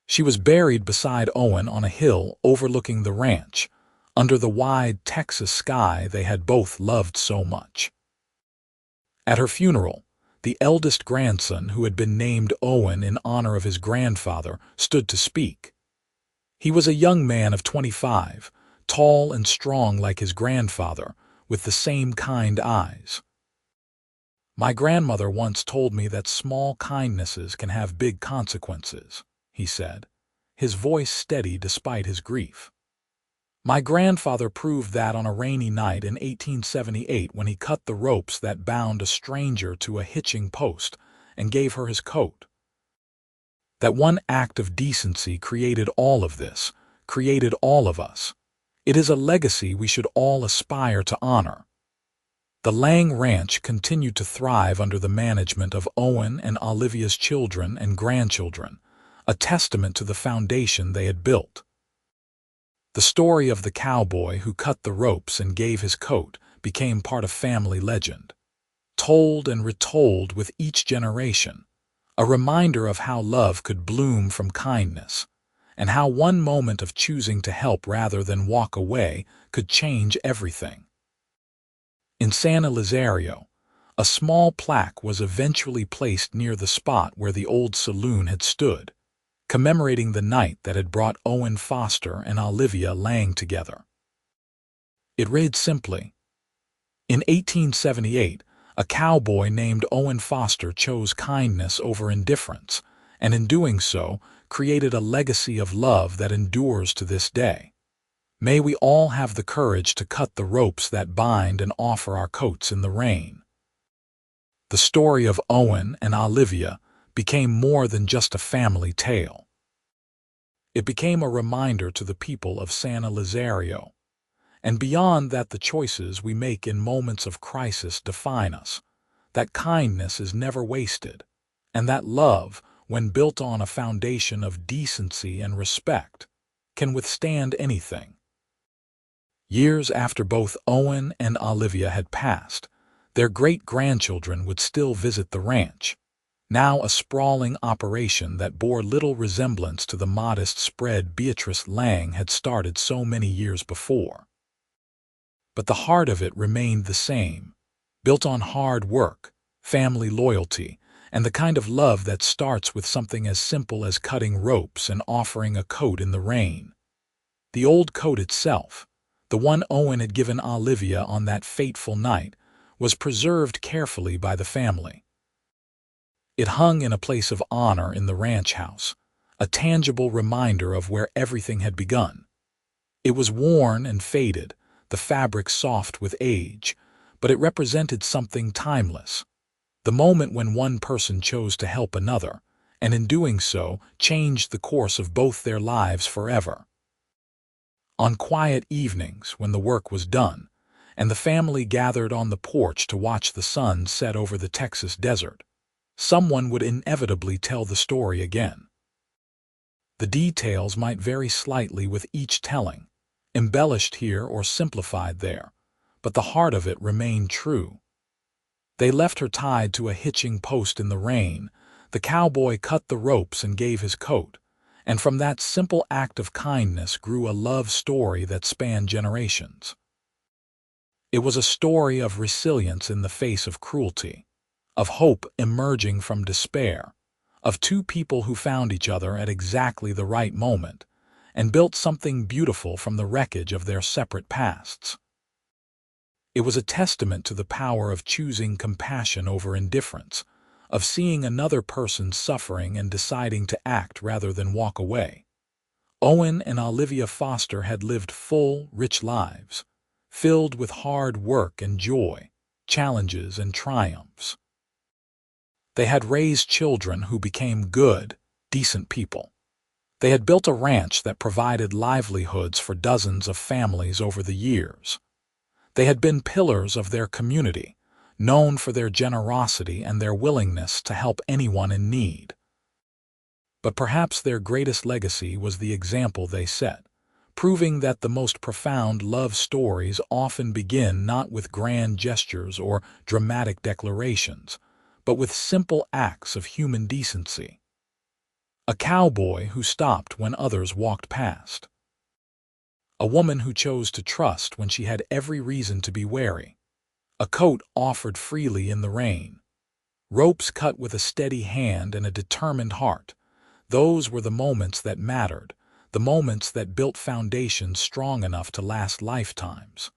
She was buried beside Owen on a hill overlooking the ranch, under the wide Texas sky they had both loved so much. At her funeral, the eldest grandson, who had been named Owen in honor of his grandfather, stood to speak. He was a young man of 25, tall and strong like his grandfather, with the same kind eyes. "My grandmother once told me that small kindnesses can have big consequences," he said, his voice steady despite his grief. "My grandfather proved that on a rainy night in 1878 when he cut the ropes that bound a stranger to a hitching post and gave her his coat. That one act of decency created all of this, created all of us. It is a legacy we should all aspire to honor." The Lang Ranch continued to thrive under the management of Owen and Olivia's children and grandchildren, a testament to the foundation they had built. The story of the cowboy who cut the ropes and gave his coat became part of family legend, told and retold with each generation, a reminder of how love could bloom from kindness, and how one moment of choosing to help rather than walk away could change everything. In San Elizario, a small plaque was eventually placed near the spot where the old saloon had stood, commemorating the night that had brought Owen Foster and Olivia Lang together. It read simply, "In 1878, a cowboy named Owen Foster chose kindness over indifference, and in doing so, created a legacy of love that endures to this day. May we all have the courage to cut the ropes that bind and offer our coats in the rain." The story of Owen and Olivia became more than just a family tale. It became a reminder to the people of San Elizario, and beyond that, the choices we make in moments of crisis define us, that kindness is never wasted, and that love, when built on a foundation of decency and respect, can withstand anything. Years after both Owen and Olivia had passed, their great-grandchildren would still visit the ranch, now a sprawling operation that bore little resemblance to the modest spread Beatrice Lang had started so many years before. But the heart of it remained the same, built on hard work, family loyalty, and the kind of love that starts with something as simple as cutting ropes and offering a coat in the rain. The old coat itself, the one Owen had given Olivia on that fateful night, was preserved carefully by the family. It hung in a place of honor in the ranch house, a tangible reminder of where everything had begun. It was worn and faded, the fabric soft with age, but it represented something timeless, the moment when one person chose to help another, and in doing so, changed the course of both their lives forever. On quiet evenings, when the work was done, and the family gathered on the porch to watch the sun set over the Texas desert, someone would inevitably tell the story again. The details might vary slightly with each telling, embellished here or simplified there, but the heart of it remained true. They left her tied to a hitching post in the rain, The cowboy cut the ropes and gave his coat, and from that simple act of kindness grew a love story that spanned generations. It was a story of resilience in the face of cruelty, of hope emerging from despair, of two people who found each other at exactly the right moment and built something beautiful from the wreckage of their separate pasts. It was a testament to the power of choosing compassion over indifference, of seeing another person suffering and deciding to act rather than walk away. Owen and Olivia Foster had lived full, rich lives, filled with hard work and joy, challenges and triumphs. They had raised children who became good, decent people. They had built a ranch that provided livelihoods for dozens of families over the years. They had been pillars of their community, known for their generosity and their willingness to help anyone in need. But perhaps their greatest legacy was the example they set, proving that the most profound love stories often begin not with grand gestures or dramatic declarations, but with simple acts of human decency. A cowboy who stopped when others walked past. A woman who chose to trust when she had every reason to be wary. A coat offered freely in the rain. Ropes cut with a steady hand and a determined heart. Those were the moments that mattered, the moments that built foundations strong enough to last lifetimes.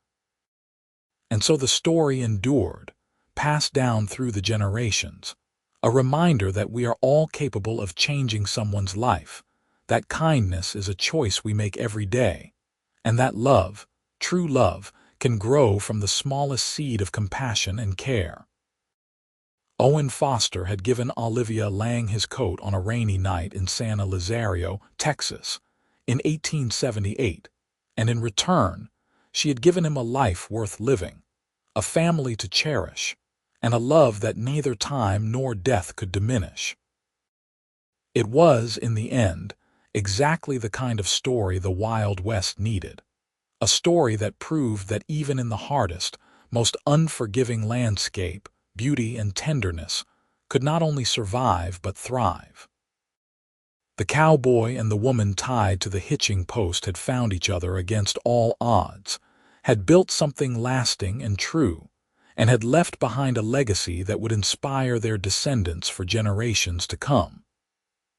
And so the story endured, passed down through the generations, a reminder that we are all capable of changing someone's life, that kindness is a choice we make every day, and that love, true love, can grow from the smallest seed of compassion and care. Owen Foster had given Olivia Lang his coat on a rainy night in San Elizario, Texas, in 1878, and in return, she had given him a life worth living, a family to cherish, and a love that neither time nor death could diminish. It was, in the end, exactly the kind of story the Wild West needed, a story that proved that even in the hardest, most unforgiving landscape, beauty and tenderness could not only survive but thrive. The cowboy and the woman tied to the hitching post had found each other against all odds, had built something lasting and true, and had left behind a legacy that would inspire their descendants for generations to come.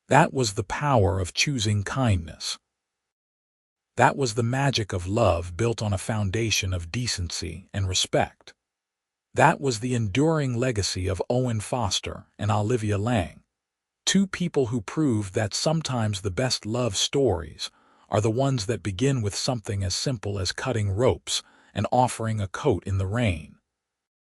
That was the power of choosing kindness. That was the magic of love built on a foundation of decency and respect. That was the enduring legacy of Owen Foster and Olivia Lang, two people who proved that sometimes the best love stories are the ones that begin with something as simple as cutting ropes and offering a coat in the rain.